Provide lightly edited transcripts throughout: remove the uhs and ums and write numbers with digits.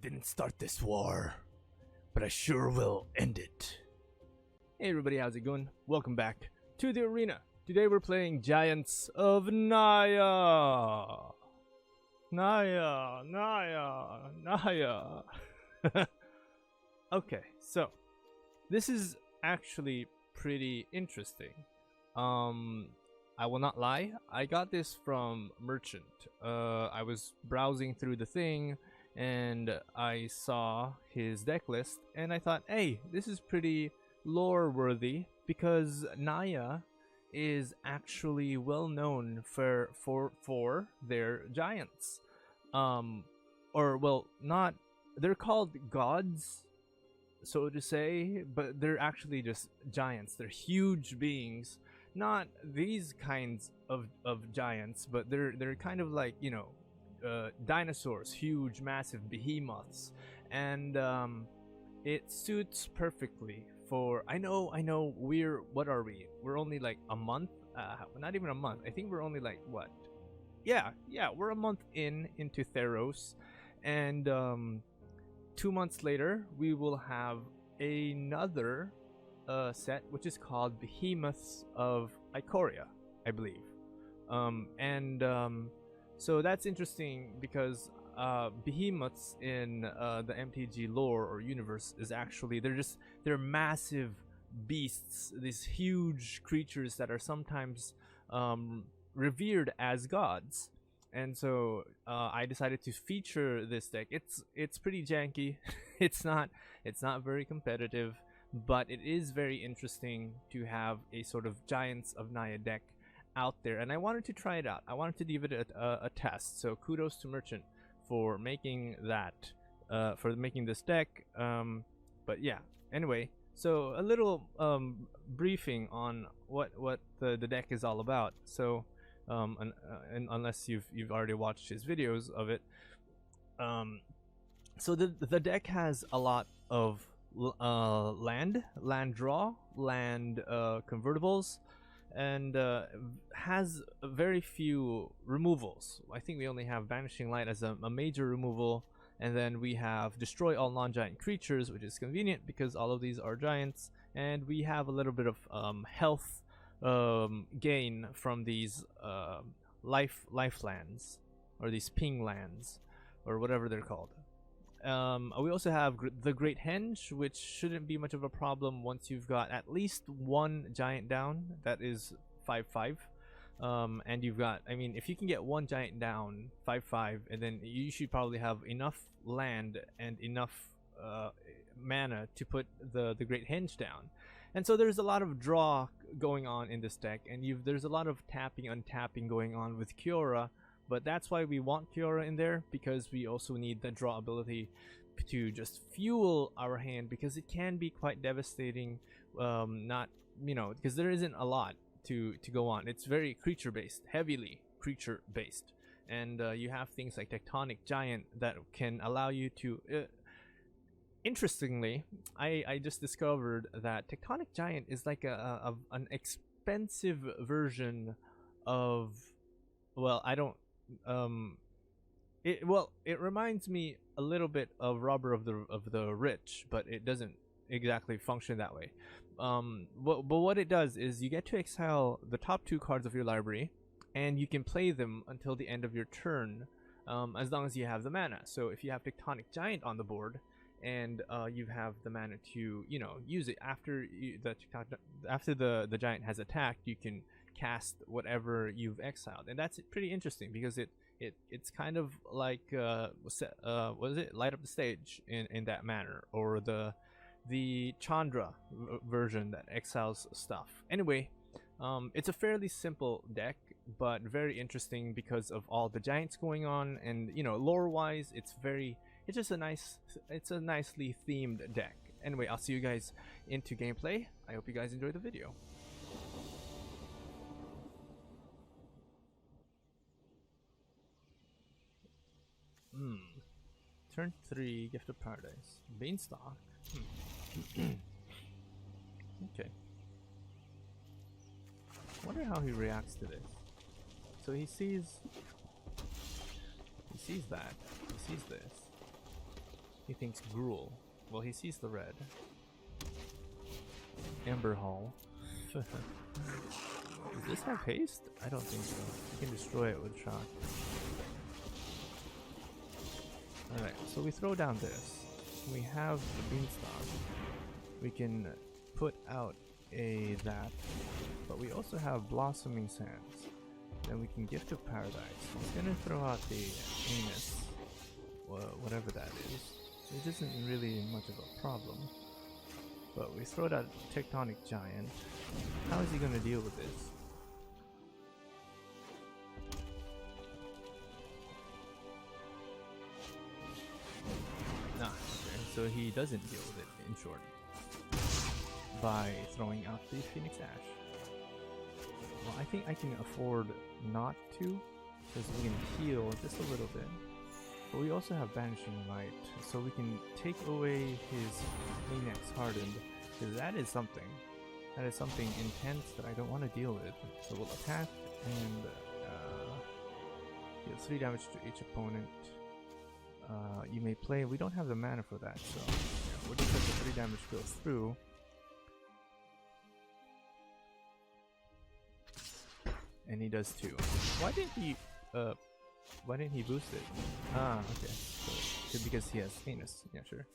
didn't start this war, but I sure will end it. Hey everybody, how's it going? Welcome back to the arena. Today we're playing Giants of Naya. Naya. Okay, so this is actually pretty interesting. I will not lie, I got this from Merchant. I was browsing through the thing and I saw his deck list and I thought, hey, this is pretty lore worthy because Naya is actually well known for their giants. Or well, not, they're called gods, so to say, but they're actually just giants. They're huge beings, not these kinds of giants, but they're kind of like, you know, dinosaurs, huge massive behemoths, and it suits perfectly for, I know what are we, we're only like a month, not even a month, I think we're only like what, yeah, we're a month into Theros, and 2 months later we will have another set which is called Behemoths of Ikoria, I believe. So that's interesting because behemoths in the MtG lore or universe is actually, they're massive beasts, these huge creatures that are sometimes revered as gods. And so I decided to feature this deck. It's pretty janky. it's not very competitive, but it is very interesting to have a sort of Giants of Naya deck out there, and I wanted to try it out. I wanted to give it a test. So kudos to Merchant for making that, for making this deck. But yeah, anyway, so a little briefing on what the deck is all about. So and unless you've already watched his videos of it, so the deck has a lot of land draw, land convertibles, and has very few removals. I think we only have Vanishing Light as a major removal, and then we have Destroy All Non-Giant Creatures, which is convenient because all of these are giants, and we have a little bit of health gain from these life lands, or these ping lands, or whatever they're called. We also have the Great Henge, which shouldn't be much of a problem once you've got at least one giant down. That is 5/5, and you've got, I mean, if you can get one giant down 5/5, and then you should probably have enough land and enough mana to put the Great Henge down. And so there's a lot of draw going on in this deck, and there's a lot of tapping, untapping going on with Kiora. But that's why we want Kiora in there, because we also need the draw ability to just fuel our hand, because it can be quite devastating. Not, you know, because there isn't a lot to go on. It's very creature based, heavily creature based, and you have things like Tectonic Giant that can allow you to. Interestingly, I just discovered that Tectonic Giant is like an expensive version of, well, I don't. It reminds me a little bit of Robber of the Rich, but it doesn't exactly function that way. But what it does is you get to exile the top 2 cards of your library, and you can play them until the end of your turn, as long as you have the mana. So if you have Tectonic Giant on the board, and you have the mana to, you know, use it after the giant has attacked, you can cast whatever you've exiled, and that's pretty interesting because it's kind of like what is it, Light Up the Stage in that manner, or the Chandra version that exiles stuff. Anyway, it's a fairly simple deck, but very interesting because of all the giants going on, and you know, lore wise, it's just a nicely themed deck. Anyway, I'll see you guys into gameplay. I hope you guys enjoy the video. Turn 3, Gift of Paradise. Beanstalk. Okay. Wonder how he reacts to this. So he sees that. He sees this. He thinks gruel. Well, he sees the red. Ember Hall. Does this have haste? I don't think so. You can destroy it with shock. Alright, so we throw down this. We have the beanstalk. We can put out that, but we also have blossoming sands. Then we can gift of paradise. It's gonna throw out the anus, whatever that is. Which isn't really much of a problem. But we throw out tectonic giant. How is he gonna deal with this? Okay, so he doesn't deal with it, in short, by throwing out the Phoenix Ash. Well, I think I can afford not to, because we can heal just a little bit. But we also have Banishing Light, so we can take away his Phoenix Hardened, because that is something. That is something intense that I don't want to deal with. So we'll attack and deal 3 damage to each opponent. You may play. We don't have the mana for that, so yeah, we'll just let the 3 damage go through. And he does 2. Why didn't he boost it? Ah, okay. So, because he has anus. Yeah, sure.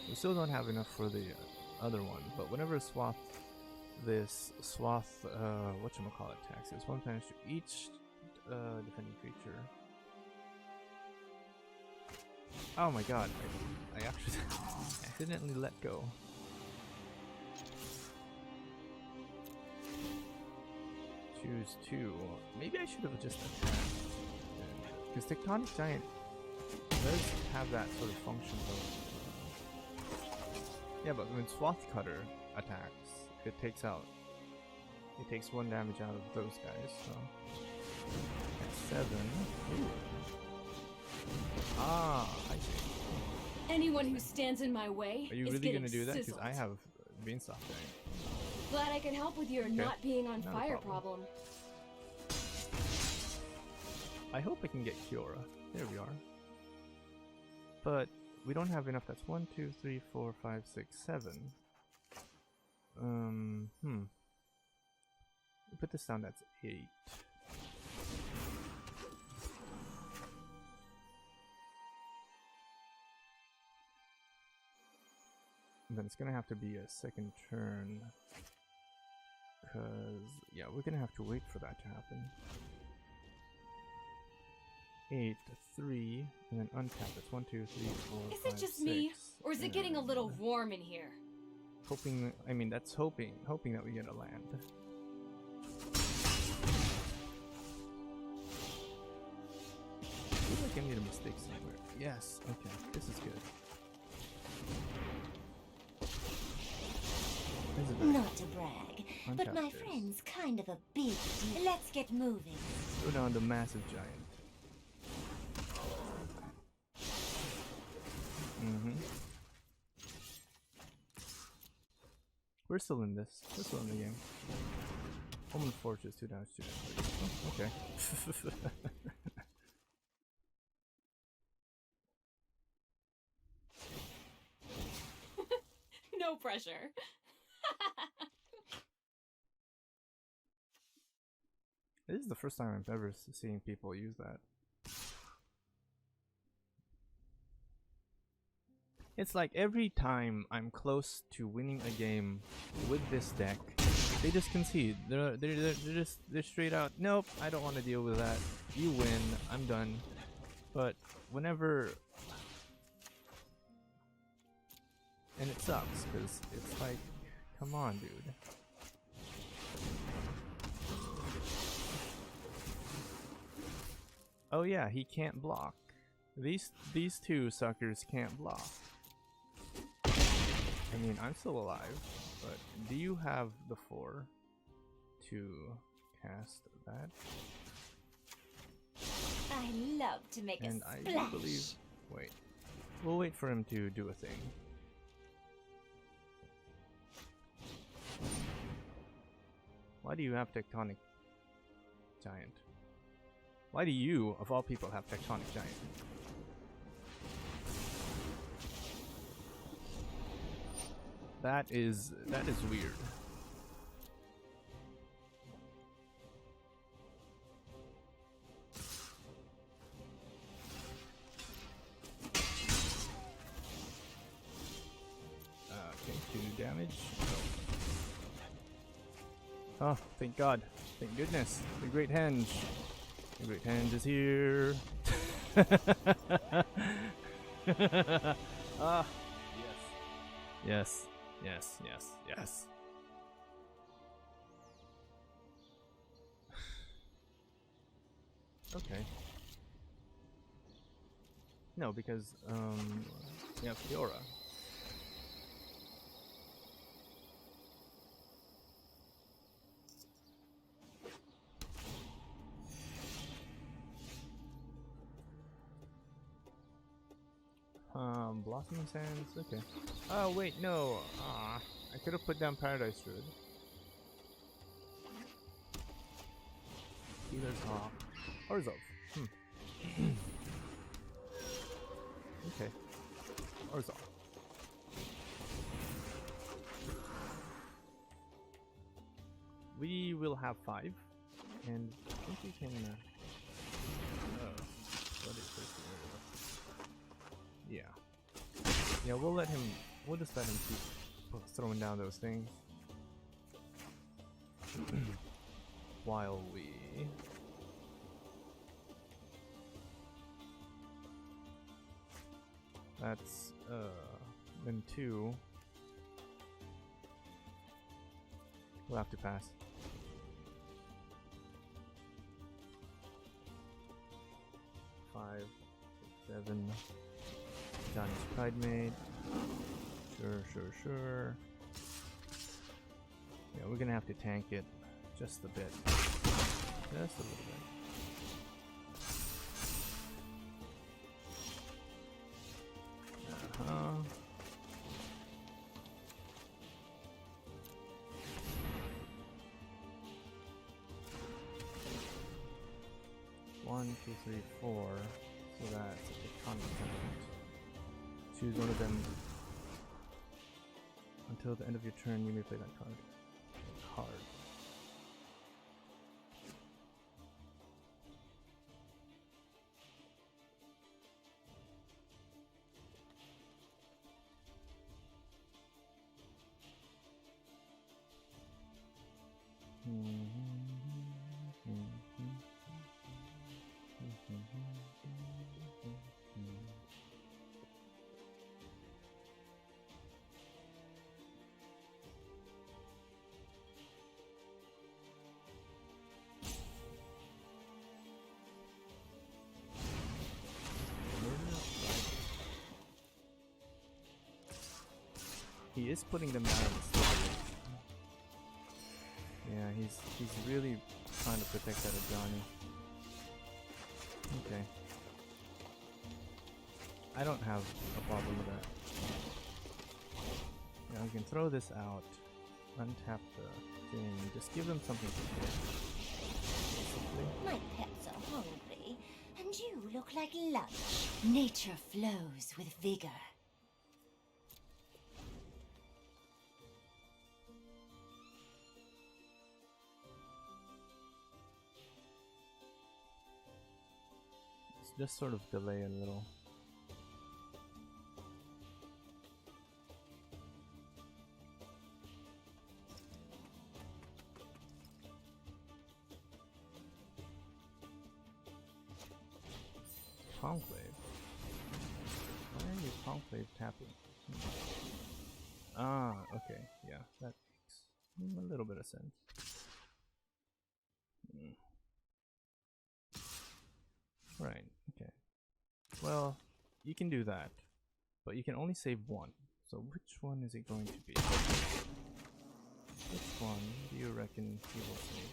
We still don't have enough for the other one, but whenever whatchamacallit attacks, it's 1 damage to each defending creature. Oh my god, I actually accidentally let go. Choose 2. Maybe I should have just attacked. Because Tectonic Giant does have that sort of function of... Yeah, but when Swath Cutter attacks, it takes 1 damage out of those guys, so... At 7... Ooh. Ah, I see. Anyone who stands in my way Are you really gonna do that? Because I have Beanstalk Giant. Glad I can help with your not being on fire problem. I hope I can get Kiora. There we are. But we don't have enough. That's 1, 2, 3, 4, 5, 6, 7. We put this down, that's 8. And then it's gonna have to be a second turn. Because, yeah, we're gonna have to wait for that to happen. 8, 3, and then untap. That's 1, 2, 3, 4, Is 5, it just 6, me, or is it getting a little warm in here? Hoping, I mean, that's hoping that we get a land. I feel like I made a mistake somewhere. Yes, okay, this is good. Not to brag, but my friend's kind of a big deal. Let's get moving. Go down to Massive Giant. We're still in this. We're still in the game. Omen Fortress, 2 damage, 2 damage. Oh, okay. No pressure. This is the first time I've ever seen people use that. It's like every time I'm close to winning a game with this deck, they just concede. They're straight out. Nope, I don't want to deal with that. You win. I'm done. But whenever, and it sucks because it's like, come on, dude. Oh yeah, he can't block. These two suckers can't block. I mean, I'm still alive, but do you have the 4 to cast that? I love to make and a I splash. do believe. Wait, we'll wait for him to do a thing. Why do you have Tectonic Giant? Why do you, of all people, have Tectonic Giant? That is weird. Okay, 2 damage. Oh, thank God. Thank goodness. The Great Henge. The Great Henge is here. Ah, yes. Yes. Okay. No, because we have Fiora. Blossoming Sands. Okay. Oh wait, no. I could have put down Paradise Druid. Healer's Hawk. Orzhov. Okay. Orzhov. We will have 5, and I think we can. What is this? Yeah. Yeah, we'll let him. We'll just let him keep throwing down those things while we. That's then 2. We'll have to pass. 5, 6, 7. Johnny's Pridemate. Sure. Yeah, we're gonna have to tank it just a bit. Just a little bit. One, 2, 3, 4. So that's a content. Choose one of them. Until the end of your turn, you may play that card. He is putting them down. Yeah, he's really trying to protect that of Johnny. Okay. I don't have a problem with that. Yeah, we can throw this out, untap the thing, just give them something to do. My pets are hungry, and you look like lunch. Nature flows with vigor. Just sort of delay a little. Conclave? Why are you Conclave tapping? Ah, okay, yeah, that makes a little bit of sense. Right, okay. Well, you can do that, but you can only save 1. So which one is it going to be? Which one do you reckon he will save?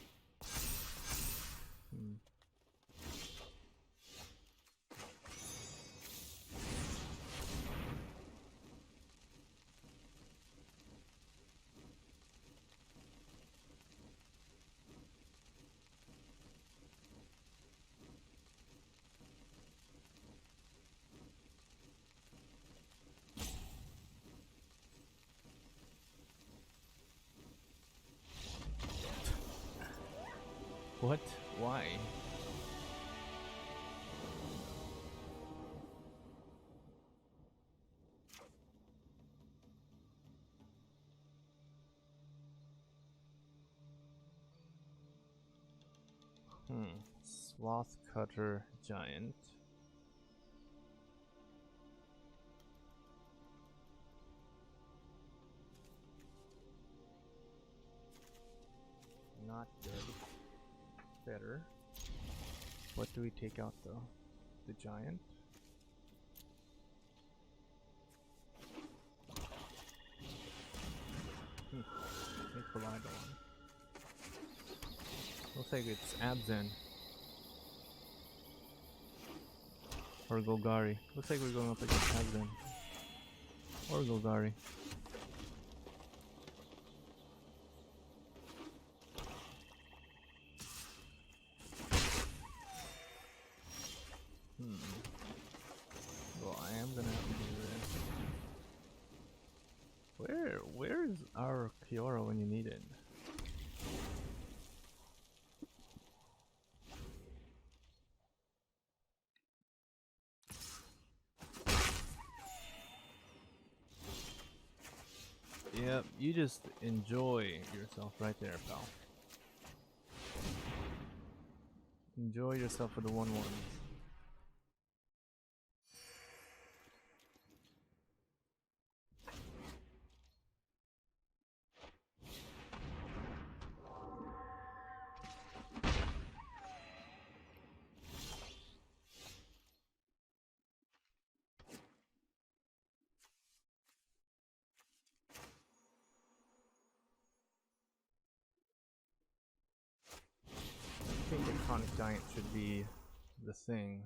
What? Why? Swath Cutter Giant. Not good. Better. What do we take out though? The giant? Hateful Idol. Looks like it's Abzan. Or Golgari. Looks like we're going up against Abzan. Or Golgari. Well, I am gonna have to do this. Where's our Kiora when you need it? Yep, you just enjoy yourself right there, pal. Enjoy yourself with the 1-1s. I think the Chronic Giant should be the thing.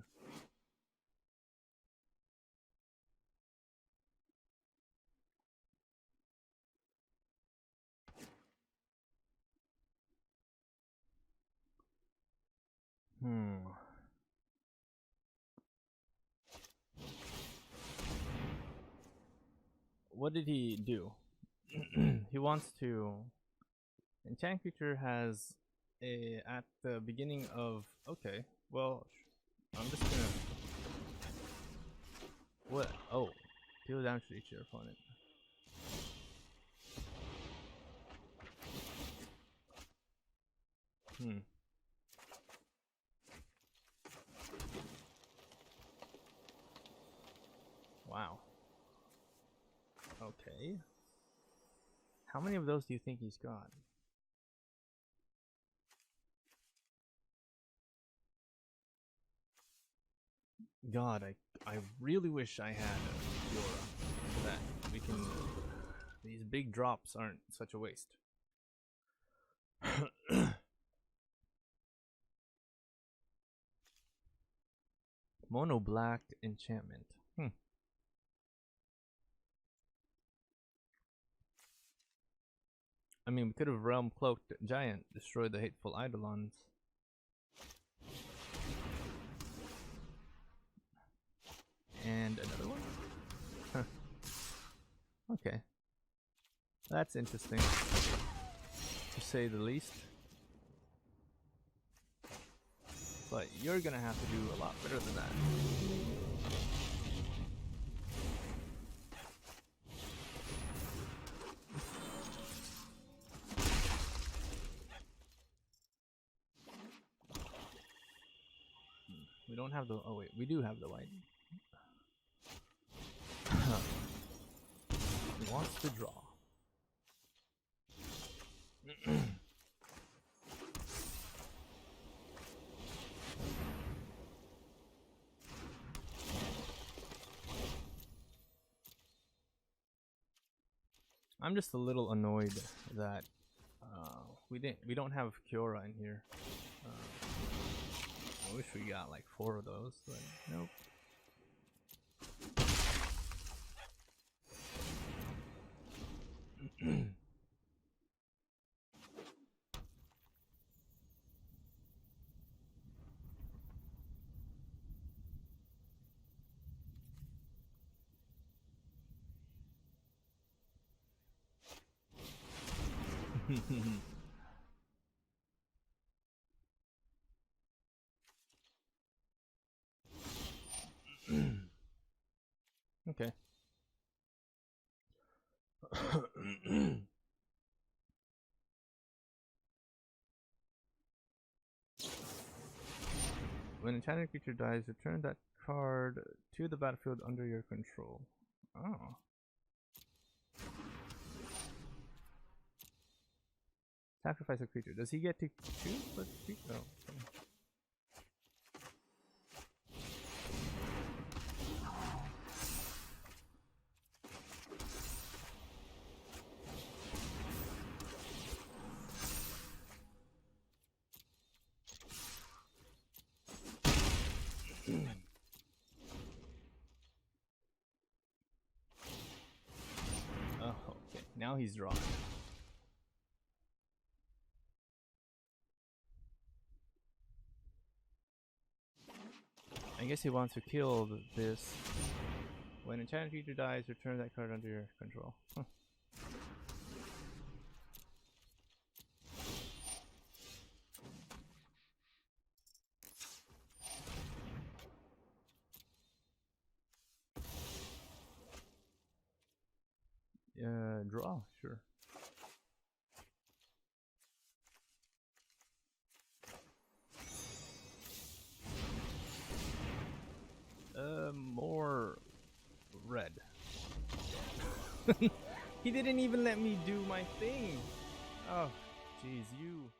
What did he do? He wants to... Enchant Creature has a... At the beginning of... Okay, well... I'm just gonna... What? Oh. Deal damage to each your opponent. Wow. Okay. How many of those do you think he's got? God, I really wish I had a Fiora so that we can... These big drops aren't such a waste. Mono black enchantment. I mean, we could have Realm Cloaked Giant, destroyed the Hateful Eidolons. And another one? Okay. That's interesting, to say the least. But you're gonna have to do a lot better than that. We don't have the... Oh wait, we do have the white. He wants to draw. I'm just a little annoyed that we don't have Kiora in here. I wish we got like 4 of those, but nope. Okay. When an enchanted creature dies, return that card to the battlefield under your control. Oh. Sacrifice a creature. Does he get to choose what creature? Oh, okay. Oh, okay. Now he's drawn. I guess he wants to kill this. When enchanted creature dies, return that card under your control. Huh. Draw, sure. More red. He didn't even let me do my thing. Oh, jeez, you.